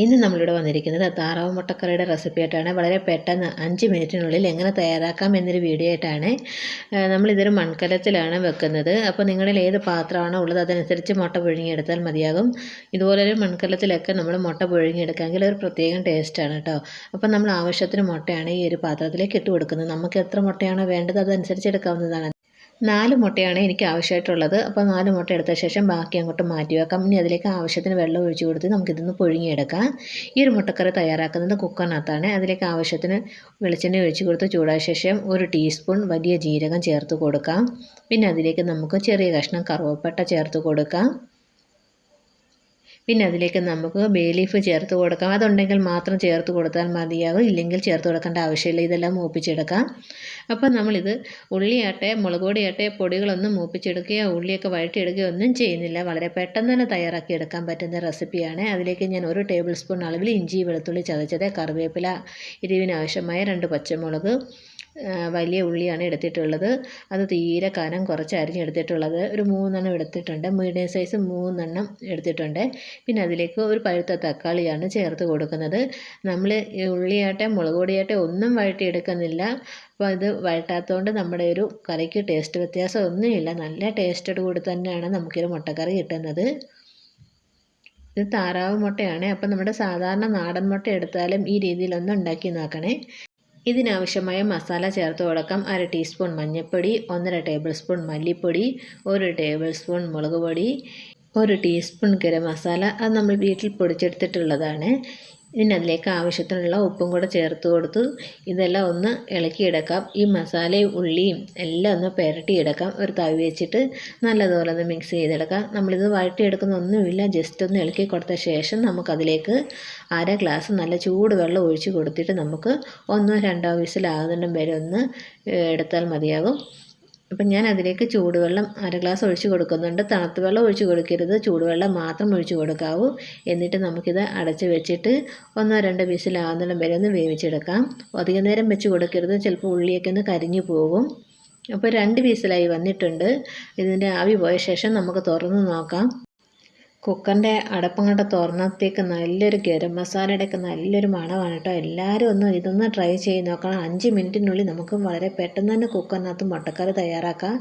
ഇന്ന് നമ്മളിവിടെ വന്നിരിക്കുന്നത് താറാവ് മുട്ടക്കറിയുടെ റെസിപ്പി ആയിട്ടാണ്. വളരെ പെട്ടെന്ന് 5 മിനിറ്റിനുള്ളിൽ എങ്ങനെ തയ്യാറാക്കാം എന്നൊരു വീഡിയോ ആയിട്ടാണ്. നമ്മളിതൊരു മൺകലത്തിലാണ് വെക്കുന്നത്. അപ്പോൾ നിങ്ങളിൽ ഏത് പാത്രമാണോ ഉള്ളത് അതനുസരിച്ച് മുട്ട പുഴുങ്ങിയെടുത്താൽ മതിയാകും. ഇതുപോലൊരു മൺകലത്തിലൊക്കെ നമ്മൾ മുട്ട പുഴുങ്ങിയെടുക്കാമെങ്കിൽ ഒരു പ്രത്യേകം ടേസ്റ്റാണ് കേട്ടോ. അപ്പോൾ നമ്മൾ ആവശ്യത്തിന് മുട്ടയാണ് ഈ ഒരു പാത്രത്തിലേക്ക് ഇട്ട് കൊടുക്കുന്നത്. നമുക്ക് എത്ര മുട്ടയാണോ വേണ്ടത് അതനുസരിച്ച് എടുക്കാവുന്നതാണ്. 4 മുട്ടയാണ് എനിക്ക് ആവശ്യമായിട്ടുള്ളത്. അപ്പോൾ 4 മുട്ട എടുത്ത ശേഷം ബാക്കി അങ്ങോട്ട് മാറ്റി വെക്കാം. ഇനി അതിലേക്ക് ആവശ്യത്തിന് വെള്ളം ഒഴിച്ച് കൊടുത്ത് നമുക്കിതൊന്ന് പുഴുങ്ങിയെടുക്കാം. ഈ ഒരു മുട്ടക്കറി തയ്യാറാക്കുന്നത് കുക്കറിനകത്താണ്. അതിലേക്ക് ആവശ്യത്തിന് വെളിച്ചെണ്ണ ഒഴിച്ച് കൊടുത്ത് ചൂടായ ശേഷം 1 ടീസ്പൂൺ വലിയ ജീരകം ചേർത്ത് കൊടുക്കാം. പിന്നെ അതിലേക്ക് നമുക്ക് ചെറിയ കഷ്ണം കറുവപ്പട്ട ചേർത്ത് കൊടുക്കാം. പിന്നെ അതിലേക്ക് നമുക്ക് ബേ ലീഫ് ചേർത്ത് കൊടുക്കാം. അതുണ്ടെങ്കിൽ മാത്രം ചേർത്ത് കൊടുത്താൽ മതിയാകും, ഇല്ലെങ്കിൽ ചേർത്ത് കൊടുക്കേണ്ട ആവശ്യമില്ല. ഇതെല്ലാം മൂപ്പിച്ചെടുക്കാം. അപ്പം നമ്മളിത് ഉള്ളിയാട്ടെ മുളക് പൊടിയാട്ടെ പൊടികളൊന്നും മൂപ്പിച്ചെടുക്കുകയോ ഉള്ളിയൊക്കെ വഴറ്റിയെടുക്കുകയോ ഒന്നും ചെയ്യുന്നില്ല. വളരെ പെട്ടെന്ന് തന്നെ തയ്യാറാക്കി എടുക്കാൻ പറ്റുന്ന റെസിപ്പിയാണ്. അതിലേക്ക് ഞാൻ 1 ടേബിൾ സ്പൂൺ അളവിൽ ഇഞ്ചി വെളുത്തുള്ളി ചതച്ചത്, കറിവേപ്പില, എരിവിനാവശ്യമായ 2 പച്ചമുളക്, വലിയ ഉള്ളിയാണ് എടുത്തിട്ടുള്ളത്. അത് തീരെ കനം കുറച്ച് അരിഞ്ഞെടുത്തിട്ടുള്ളത്. ഒരു 3 എടുത്തിട്ടുണ്ട്. മീഡിയം സൈസ് 3 എടുത്തിട്ടുണ്ട്. പിന്നെ അതിലേക്ക് ഒരു പഴുത്ത തക്കാളിയാണ് ചേർത്ത് കൊടുക്കുന്നത്. നമ്മൾ ഉള്ളിയാട്ടെ മുളക് പൊടിയാട്ടെ ഒന്നും വഴറ്റിയെടുക്കുന്നില്ല. അപ്പോൾ ഇത് വഴറ്റാത്തതുകൊണ്ട് നമ്മുടെ ഒരു കറിക്ക് ടേസ്റ്റ് വ്യത്യാസം ഒന്നുമില്ല. നല്ല ടേസ്റ്റോട് കൂടി തന്നെയാണ് നമുക്കൊരു മുട്ടക്കറി കിട്ടുന്നത്. ഇത് താറാവ് മുട്ടയാണ്. അപ്പം നമ്മുടെ സാധാരണ നാടൻ മുട്ട എടുത്താലും ഈ രീതിയിലൊന്ന് ഉണ്ടാക്കി നോക്കണേ. ഇതിനാവശ്യമായ മസാല ചേർത്ത് കൊടുക്കാം. 1/2 ടീസ്പൂൺ മഞ്ഞൾപ്പൊടി, 1/2 ടേബിൾ സ്പൂൺ മല്ലിപ്പൊടി, 1 ടേബിൾ സ്പൂൺ മുളക് പൊടി, 1 ടീസ്പൂൺ ഗരം മസാല. അത് നമ്മൾ വീട്ടിൽ പൊടിച്ചെടുത്തിട്ടുള്ളതാണ്. ഇനി അതിലേക്ക് ആവശ്യത്തിനുള്ള ഉപ്പും കൂടെ ചേർത്ത് കൊടുത്ത് ഇതെല്ലാം ഒന്ന് ഇളക്കിയെടുക്കാം. ഈ മസാലയും ഉള്ളിയും എല്ലാം ഒന്ന് പുരട്ടിയെടുക്കാം. ഒരു തവി വെച്ചിട്ട് നല്ലതുപോലെ ഒന്ന് മിക്സ് ചെയ്തെടുക്കാം. നമ്മളിത് വഴറ്റിയെടുക്കുന്ന ഒന്നുമില്ല, ജസ്റ്റ് ഒന്ന് ഇളക്കി കൊടുത്ത ശേഷം നമുക്കതിലേക്ക് 1/2 ഗ്ലാസ് നല്ല ചൂടുവെള്ളം ഒഴിച്ച് കൊടുത്തിട്ട് നമുക്ക് 1 2 വിസിലാകുന്നിടം വരെ ഒന്ന് എടുത്താൽ മതിയാകും. അപ്പം ഞാൻ അതിലേക്ക് ചൂടുവെള്ളം 1/2 ഗ്ലാസ് ഒഴിച്ച് കൊടുക്കുന്നുണ്ട്. തണുത്ത വെള്ളം ഒഴിച്ച് കൊടുക്കരുത്, ചൂടുവെള്ളം മാത്രം ഒഴിച്ച് കൊടുക്കാവൂ. എന്നിട്ട് നമുക്കിത് അടച്ച് വെച്ചിട്ട് 1 2 വിസിലാകുന്നിടം വരെ ഒന്ന് വേവിച്ചെടുക്കാം. അധികം നേരം വെച്ച് കൊടുക്കരുത്, ചിലപ്പോൾ ഉള്ളിയൊക്കെ ഒന്ന് കരിഞ്ഞു പോകും. അപ്പോൾ 2 വിസിലായി വന്നിട്ടുണ്ട്. ഇതിൻ്റെ ആവി പോയ ശേഷം നമുക്ക് തുറന്ന് നോക്കാം. കുക്കറിൻ്റെ അടപ്പങ്ങോട്ട് തുറന്നത്തേക്ക് നല്ലൊരു ഗരം മസാലയുടെയൊക്കെ നല്ലൊരു മണമാണ് കേട്ടോ. എല്ലാവരും ഇതൊന്ന് ട്രൈ ചെയ്ത് നോക്കണം. 5 മിനിറ്റിനുള്ളിൽ നമുക്ക് വളരെ പെട്ടെന്ന് തന്നെ കുക്കറിനകത്ത് മുട്ടക്കറി തയ്യാറാക്കാം.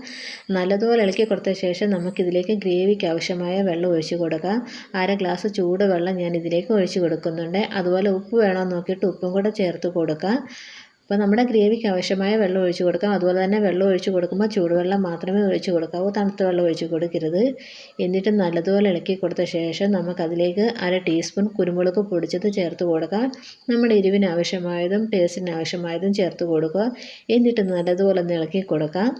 നല്ലതുപോലെ ഇളക്കി കൊടുത്ത ശേഷം നമുക്കിതിലേക്ക് ഗ്രേവിക്ക് ആവശ്യമായ വെള്ളം ഒഴിച്ച് കൊടുക്കാം. 1/2 ഗ്ലാസ് ചൂടുവെള്ളം ഞാൻ ഇതിലേക്ക് ഒഴിച്ച് കൊടുക്കുന്നുണ്ട്. അതുപോലെ ഉപ്പ് വേണമെന്ന് നോക്കിയിട്ട് ഉപ്പും കൂടെ ചേർത്ത് കൊടുക്കാം. അപ്പോൾ നമ്മുടെ ഗ്രേവിക്ക് ആവശ്യമായ വെള്ളം ഒഴിച്ച് കൊടുക്കാം. അതുപോലെ തന്നെ വെള്ളം ഒഴിച്ച് കൊടുക്കുമ്പോൾ ചൂടുവെള്ളം മാത്രമേ ഒഴിച്ച് കൊടുക്കാവൂ, തണുത്ത വെള്ളം ഒഴിച്ച് കൊടുക്കരുത്. എന്നിട്ട് നല്ലതുപോലെ ഇളക്കി കൊടുത്ത ശേഷം നമുക്കതിലേക്ക് 1/2 ടീസ്പൂൺ കുരുമുളക് പൊടിച്ചത് ചേർത്ത് കൊടുക്കാം. നമ്മുടെ എരിവിന് ആവശ്യമായതും ടേസ്റ്റിന് ആവശ്യമായതും ചേർത്ത് കൊടുക്കുക. എന്നിട്ട് നല്ലതുപോലെ ഒന്ന് ഇളക്കി കൊടുക്കാം.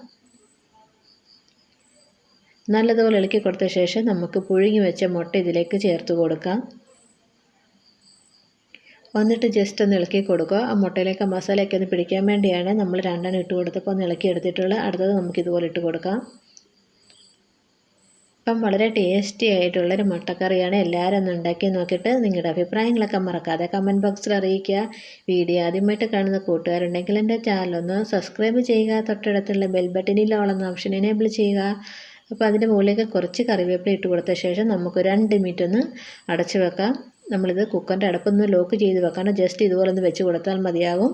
നല്ലതുപോലെ ഇളക്കി കൊടുത്ത ശേഷം നമുക്ക് പുഴുങ്ങി വെച്ച മുട്ട ഇതിലേക്ക് ചേർത്ത് കൊടുക്കാം. എന്നിട്ട് ജസ്റ്റ് ഒന്ന് ഇളക്കി കൊടുക്കുക. ആ മുട്ടയിലേക്ക് മസാലയൊക്കെ ഒന്ന് പിടിക്കാൻ വേണ്ടിയാണ് നമ്മൾ 2 ഇട്ട് കൊടുത്തപ്പോൾ ഒന്ന് ഇളക്കി എടുത്തിട്ടുള്ളത്. അടുത്തത് നമുക്കിതുപോലെ ഇട്ട് കൊടുക്കാം. അപ്പം വളരെ ടേസ്റ്റി ആയിട്ടുള്ളൊരു മുട്ടക്കറിയാണ്. എല്ലാവരും ഒന്ന് ഉണ്ടാക്കി നോക്കിയിട്ട് നിങ്ങളുടെ അഭിപ്രായങ്ങളൊക്കെ മറക്കാതെ കമൻറ്റ് ബോക്സിൽ അറിയിക്കുക. വീഡിയോ ആദ്യമായിട്ട് കാണുന്ന കൂട്ടുകാരുണ്ടെങ്കിൽ എൻ്റെ ചാനലൊന്ന് സബ്സ്ക്രൈബ് ചെയ്യുക. തൊട്ടടുത്തുള്ള ബെൽ ബട്ടണിൽ ഓൾ എന്ന ഓപ്ഷൻ എനേബിൾ ചെയ്യുക. അപ്പോൾ അതിൻ്റെ മുകളിലേക്ക് കുറച്ച് കറിവേപ്പില ഇട്ട് കൊടുത്ത ശേഷം നമുക്ക് 2 മിനിറ്റ് ഒന്ന് അടച്ചു വെക്കാം. നമ്മളിത് കുക്കറിൻ്റെ അടപ്പൊന്ന് ലോക്ക് ചെയ്ത് വെക്കണം. ജസ്റ്റ് ഇതുപോലെ ഒന്ന് വെച്ച് കൊടുത്താൽ മതിയാകും.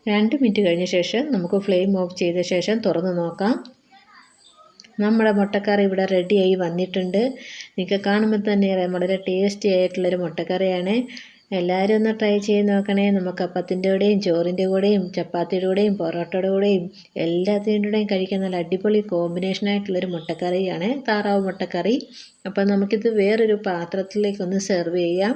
2 മിനിറ്റ് കഴിഞ്ഞ ശേഷം നമുക്ക് ഫ്ലെയിം ഓഫ് ചെയ്ത ശേഷം തുറന്ന് നോക്കാം. നമ്മുടെ മുട്ടക്കറി ഇവിടെ റെഡിയായി വന്നിട്ടുണ്ട്. നിങ്ങൾക്ക് കാണുമ്പോൾ തന്നെ വളരെ ടേസ്റ്റി ആയിട്ടുള്ളൊരു മുട്ടക്കറിയാണ്. എല്ലാവരും ഒന്ന് ട്രൈ ചെയ്ത് നോക്കണേ. നമുക്ക് അപ്പത്തിൻ്റെ കൂടെയും ചോറിൻ്റെ കൂടെയും ചപ്പാത്തിയുടെ കൂടെയും പൊറോട്ടയുടെ കൂടെയും എല്ലാത്തിൻ്റെ കൂടെയും കഴിക്കാൻ നല്ല അടിപൊളി കോമ്പിനേഷനായിട്ടുള്ളൊരു മുട്ടക്കറിയാണ് താറാവ് മുട്ടക്കറി. അപ്പോൾ നമുക്കിത് വേറൊരു പാത്രത്തിലേക്കൊന്ന് സെർവ് ചെയ്യാം.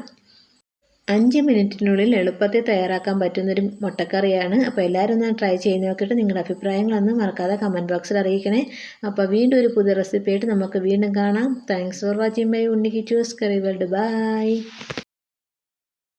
5 മിനിറ്റിനുള്ളിൽ എളുപ്പത്തിൽ തയ്യാറാക്കാൻ പറ്റുന്നൊരു മുട്ടക്കറിയാണ്. അപ്പോൾ എല്ലാവരും ഒന്ന് ട്രൈ ചെയ്ത് നോക്കിയിട്ട് നിങ്ങളുടെ അഭിപ്രായങ്ങളൊന്നും മറക്കാതെ കമൻറ്റ് ബോക്സിൽ അറിയിക്കണേ. അപ്പോൾ വീണ്ടും ഒരു പുതിയ റെസിപ്പി ആയിട്ട് നമുക്ക് വീണ്ടും കാണാം. Thanks for watching my Unni Kichus curry world. By.